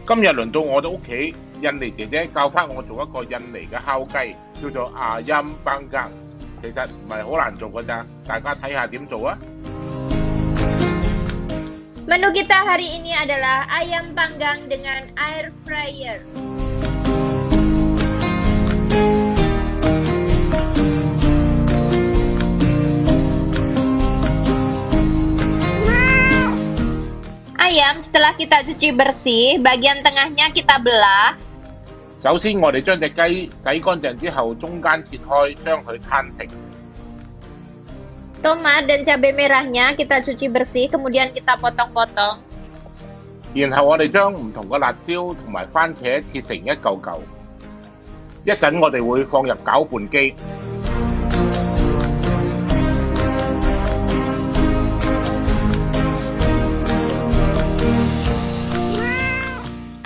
今日輪到我哋屋企，印尼姐姐教翻我做一個印尼嘅烤雞，叫做ayam panggang。其實唔係好難做㗎咋，大家睇下點做啊！ Menu kita hari ini adalah ayam panggang dengan air fryer. Ayam setelah kita cuci bersih, bagian tengahnya kita belah. 首先我哋將隻雞洗乾淨之後，中間切開，將佢攤平。 Tomat dan cabai merahnya kita cuci bersih, kemudian kita potong-potong. 然後我哋將唔同嘅辣椒同埋番茄切成一嚿嚿。一陣我哋會放入攪拌機。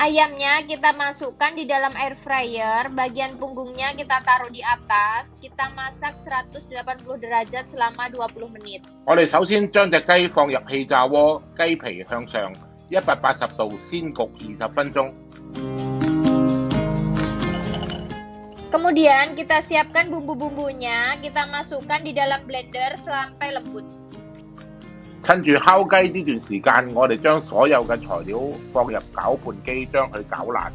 Ayamnya kita masukkan di dalam air fryer, bagian punggungnya kita taruh di atas, kita masak 180 derajat selama 20 menit. 我哋首先將隻雞放入氣炸鍋，雞皮向上，180度先焗20分鐘。 Kemudian kita siapkan bumbu-bumbunya, kita masukkan di dalam blender sampai lembut. 趁住烤雞呢段時間，我哋將所有嘅材料放入攪拌機，將佢攪爛。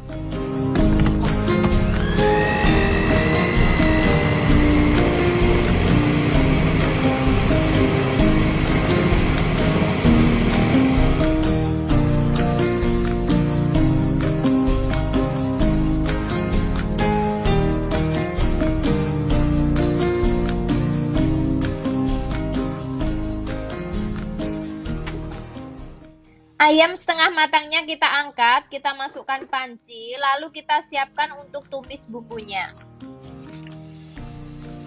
Ayam setengah matangnya kita angkat, kita masukkan panci, lalu kita siapkan untuk tumis bumbunya.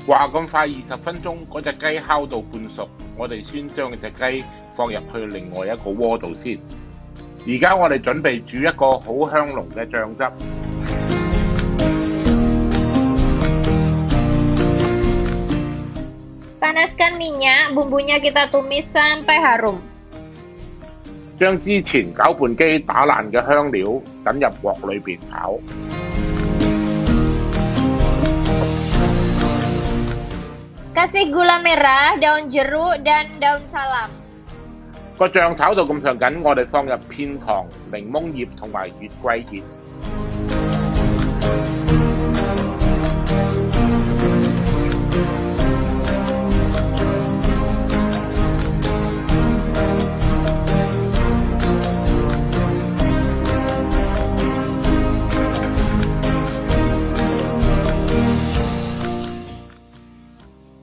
話咁快20分鐘，嗰隻雞烤到半熟，我哋先將隻雞放入去另外一個鍋度先。而家我哋準備煮一個好香濃嘅醬汁。 Panaskan minyak, bumbunya kita tumis sampai harum. 將之前攪拌機打爛嘅香料等入鑊裏邊炒。 Kasih gula merah, daun jeruk, dan daun salam. 個醬炒到咁上緊，我哋放入片糖、檸檬葉同埋月桂葉。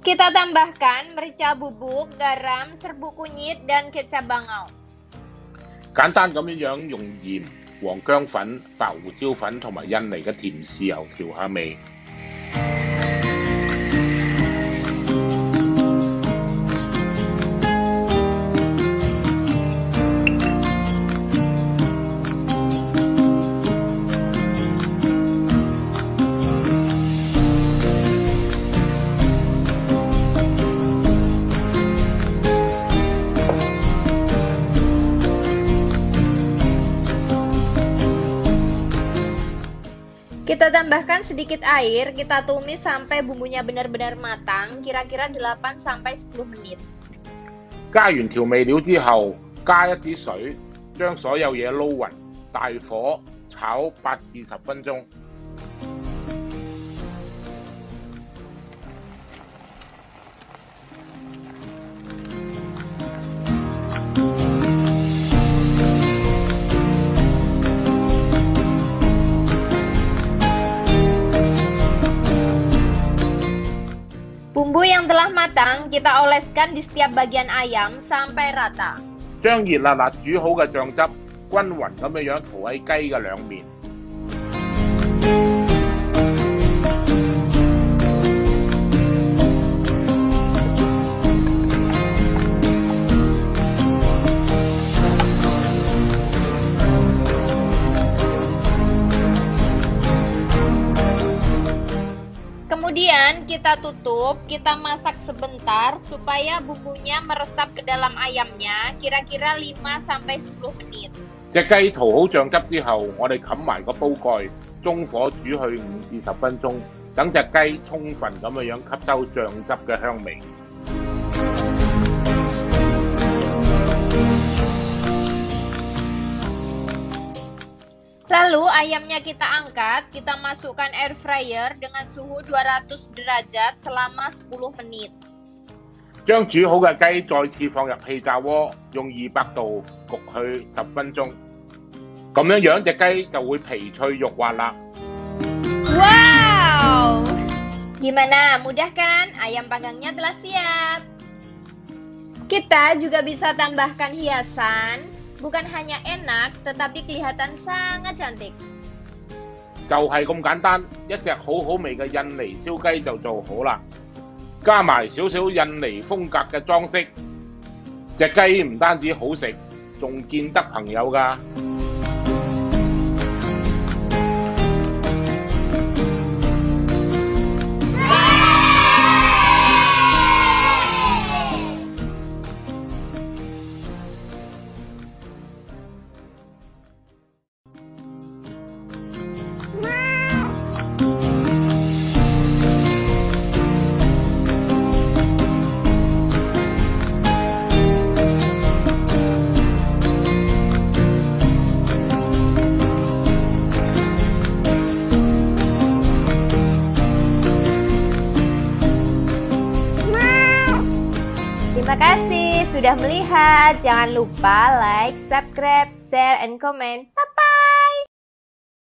Kita tambahkan merica bubuk, garam, serbuk kunyit, dan kecap bangau. 簡單咁樣用鹽、黃薑粉、白胡椒粉同埋印尼嘅甜豉油調下味。 Kita tambahkan sedikit air, kita tumis sampai bumbunya benar-benar matang, kira-kira 8-10 menit. 加完調味料之後，加一啲水，將所有嘢撈勻，大火炒8至10分鐘。 Bumbu yang telah matang, kita oleskan di setiap bagian ayam sampai rata. 將熱辣辣煮好嘅醬汁均勻咁樣塗喺雞嘅兩面。 Kemudian kita tutup, kita masak sebentar supaya bumbunya meresap ke dalam ayamnya, kira-kira 5-10 menit. 隻雞塗好醬汁之後，我哋冚埋個煲蓋，中火煮去5至10分鐘，等隻雞充分咁樣吸收醬汁嘅香味。Lalu ayamnya kita angkat, kita masukkan air fryer dengan suhu 200 derajat selama 10 menit。將煮好嘅雞再次放入氣炸鍋，用200度焗佢10分鐘。咁樣隻雞就會皮脆肉滑啦。Wow! Gimana? Mudah kan? Ayam panggangnya telah siap. Kita juga bisa tambahkan hiasan. Bukan hanya enak, tetapi kelihatan sangat cantik。就係咁簡單，一隻好好味嘅印尼燒雞就做好啦，加埋少少印尼風格嘅裝飾，隻雞唔單止好食，仲見得朋友㗎。Terima kasih sudah melihat. Jangan lupa like, subscribe, share, and comment. Bye.